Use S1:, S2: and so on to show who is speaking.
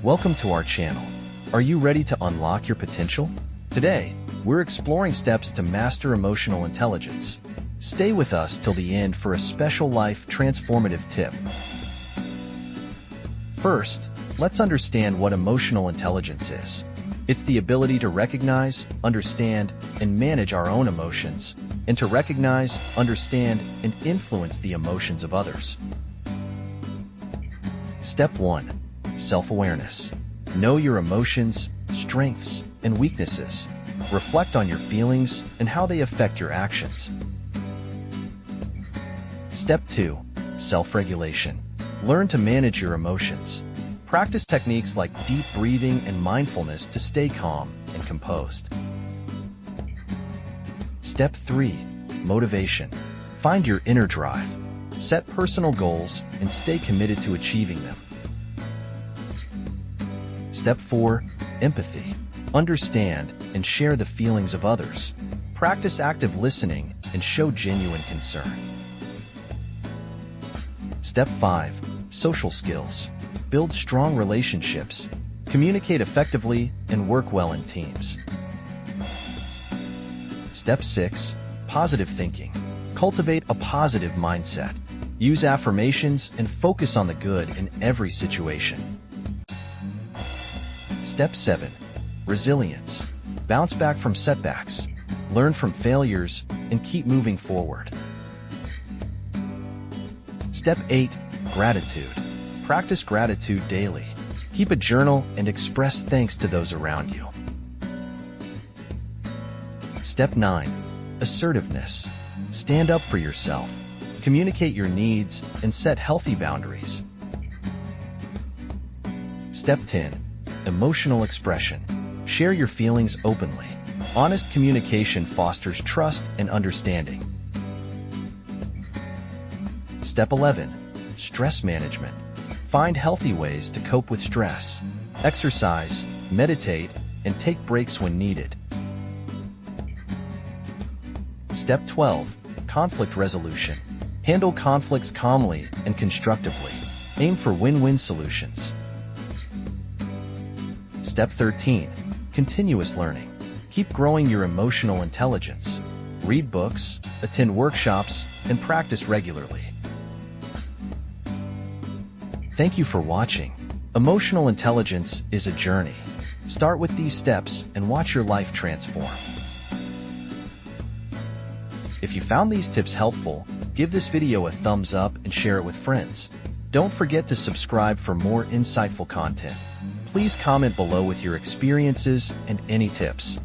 S1: Welcome to our channel. Are you ready to unlock your potential? Today, we're exploring steps to master emotional intelligence. Stay with us till the end for a special life transformative tip. First, let's understand what emotional intelligence is. It's the ability to recognize, understand, and manage our own emotions, and to recognize, understand, and influence the emotions of others. Step 1. Self-awareness. Know your emotions, strengths, and weaknesses. Reflect on your feelings and how they affect your actions. Step 2. Self-regulation. Learn to manage your emotions. Practice techniques like deep breathing and mindfulness to stay calm and composed. Step 3. Motivation. Find your inner drive. Set personal goals and stay committed to achieving them. Step 4. Empathy. Understand and share the feelings of others. Practice active listening and show genuine concern. Step 5. Social skills. Build strong relationships. Communicate effectively and work well in teams. Step 6. Positive thinking. Cultivate a positive mindset. Use affirmations and focus on the good in every situation. Step 7. Resilience. Bounce back from setbacks. Learn from failures and keep moving forward. Step 8. Gratitude. Practice gratitude daily. Keep a journal and express thanks to those around you. Step 9. Assertiveness. Stand up for yourself. Communicate your needs and set healthy boundaries. Step 10. Emotional expression. Share your feelings openly. Honest communication fosters trust and understanding. Step 11. Stress management. Find healthy ways to cope with stress. Exercise, meditate, and take breaks when needed. Step 12. Conflict resolution. Handle conflicts calmly and constructively. Aim for win-win solutions. Step 13. Continuous learning. Keep growing your emotional intelligence. Read books, attend workshops, and practice regularly. Thank you for watching. Emotional intelligence is a journey. Start with these steps and watch your life transform. If you found these tips helpful, give this video a thumbs up and share it with friends. Don't forget to subscribe for more insightful content. Please comment below with your experiences and any tips.